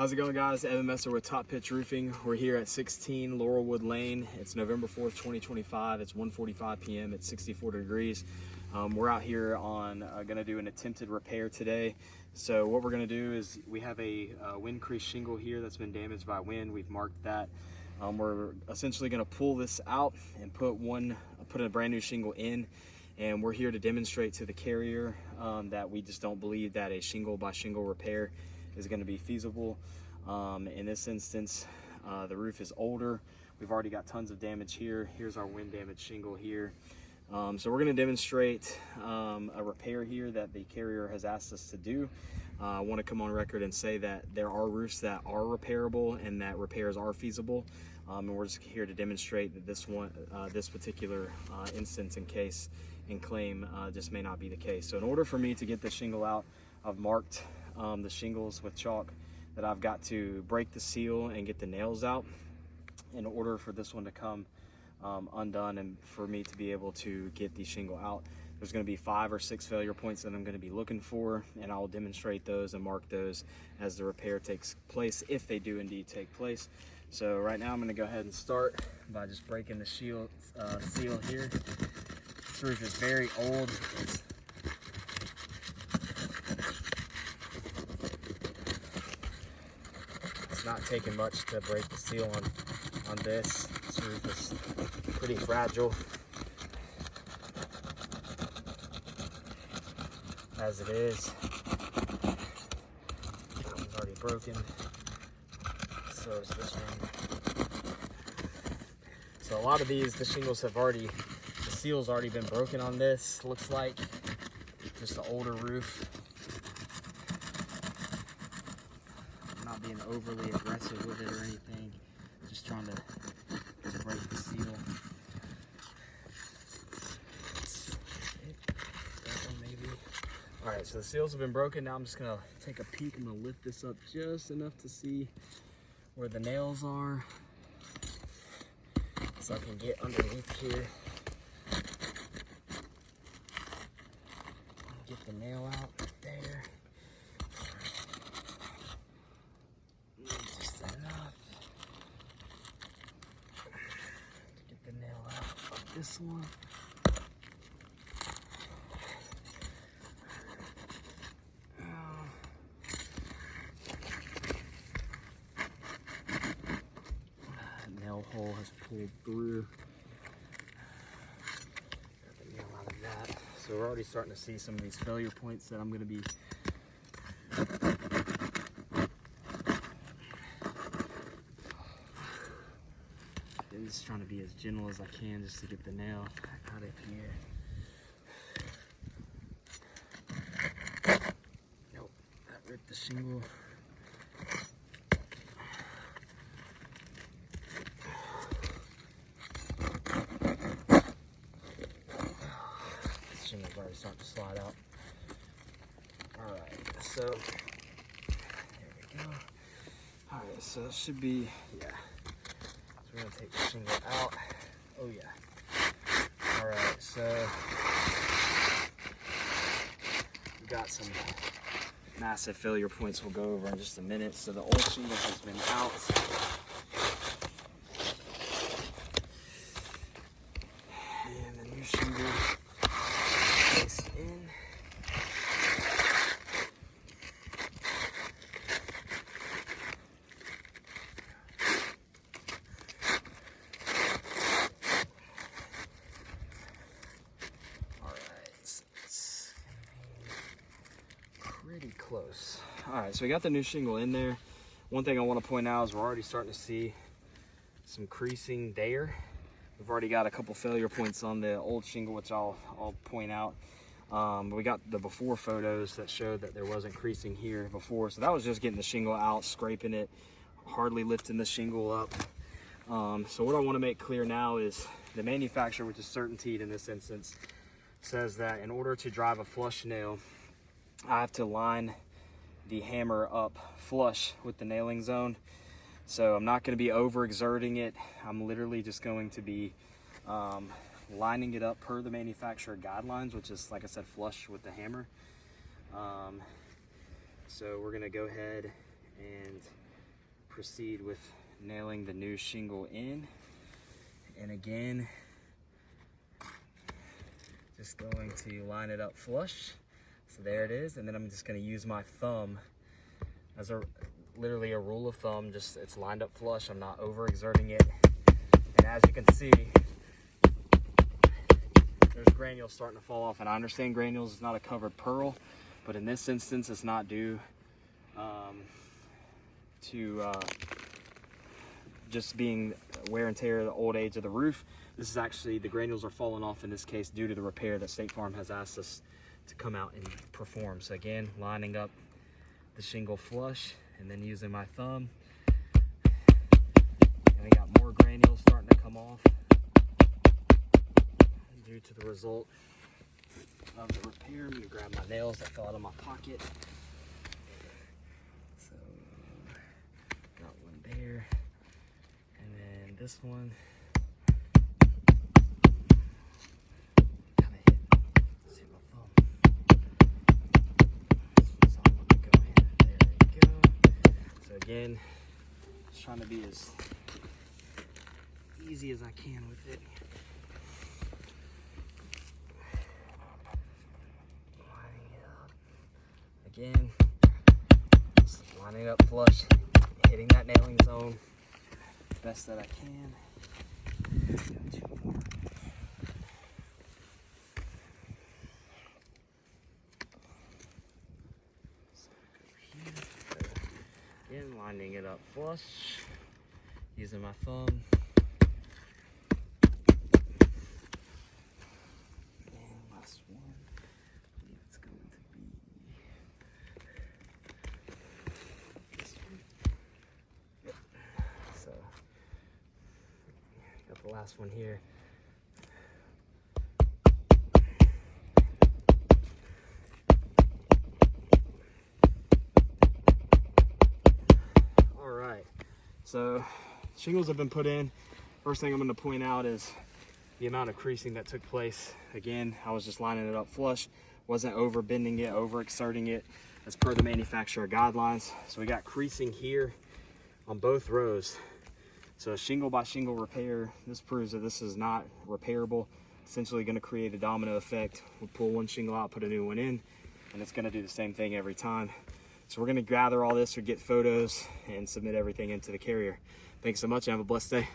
How's it going, guys? Evan Messer with Top Pitch Roofing. We're here at 16 Laurelwood Lane. It's November 4th, 2025. It's 1:45 p.m. It's 64 degrees. We're out here on gonna do an attempted repair today. So what we're gonna do is we have a wind crease shingle here that's been damaged by wind. We've marked that. We're essentially gonna pull this out and put a brand new shingle in. And we're here to demonstrate to the carrier that we just don't believe that a shingle by shingle repair is going to be feasible. In this instance, the roof is older. We've already got tons of damage here. Here's our wind damage shingle here. So we're going to demonstrate a repair here that the carrier has asked us to do. I want to come on record and say that there are roofs that are repairable and that repairs are feasible. And we're just here to demonstrate that this particular instance and claim just may not be the case. So in order for me to get this shingle out, I've marked the shingles with chalk that I've got to break the seal and get the nails out in order for this one to come undone and for me to be able to get the shingle out. There's going to be 5 or 6 failure points that I'm going to be looking for, and I'll demonstrate those and mark those as the repair takes place, if they do indeed take place. So right now I'm going to go ahead and start by just breaking the seal here. This roof is very old. It's not taking much to break the seal on this. This roof is pretty fragile as it is. That one's already broken. So is this one. So a lot of these, the shingles have already, the seal's already been broken on this. Looks like just an older roof. I'm not being overly aggressive with it or anything. Just trying to break the seal. That one maybe. All right, so the seals have been broken. Now I'm just gonna take a peek. I'm gonna lift this up just enough to see where the nails are, so I can get underneath here. Get the nail out right there. Just enough to get the nail out of this one. Nail hole has pulled through. Got the nail out of that. So we're already starting to see some of these failure points that I'm going to be I'm just trying to be as gentle as I can just to get the nail out of here. Nope, that ripped the shingle. Shingle's already starting to slide out. Alright, so there we go. Alright, so it should be, yeah. So we're gonna take the shingle out. Oh yeah. Alright, so we got some massive failure points we'll go over in just a minute. So the old shingle has been out. And the new shingle placed in. Pretty close. All right, so we got the new shingle in there. One thing I want to point out is we're already starting to see some creasing there. We've already got a couple failure points on the old shingle, which I'll point out. We got the before photos that showed that there wasn't creasing here before. So that was just getting the shingle out, scraping it, hardly lifting the shingle up. So what I want to make clear now is the manufacturer, which is CertainTeed in this instance, says that in order to drive a flush nail, I have to line the hammer up flush with the nailing zone. So I'm not going to be overexerting it. I'm literally just going to be lining it up per the manufacturer guidelines, which is, like I said, flush with the hammer. So we're going to go ahead and proceed with nailing the new shingle in. And again, just going to line it up flush. So there it is. And then I'm just going to use my thumb as literally a rule of thumb. Just, it's lined up flush. I'm not overexerting it. And as you can see, there's granules starting to fall off. And I understand granules is not a covered pearl, but in this instance, it's not due to just being wear and tear, the old age of the roof. This is actually, the granules are falling off in this case due to the repair that State Farm has asked us to come out and perform. So again, lining up the shingle flush and then using my thumb. And we got more granules starting to come off due to the result of the repair. I'm gonna grab my nails that fell out of my pocket. So, got one there. And then this one. Again, just trying to be as easy as I can with it. Lining it up. Again, just lining it up flush, hitting that nailing zone best that I can. Two more. Again, lining it up flush, using my thumb. And last one, I believe it's going to be this one. Yep. So, got the last one here. So shingles have been put in. First thing I'm going to point out is the amount of creasing that took place. Again, I was just lining it up flush, wasn't over bending it, overexerting it as per the manufacturer guidelines. So we got creasing here on both rows. So a shingle by shingle repair, this proves that this is not repairable. Essentially going to create a domino effect. We'll pull one shingle out, put a new one in, and it's going to do the same thing every time. So we're going to gather all this or get photos and submit everything into the carrier. Thanks so much and have a blessed day.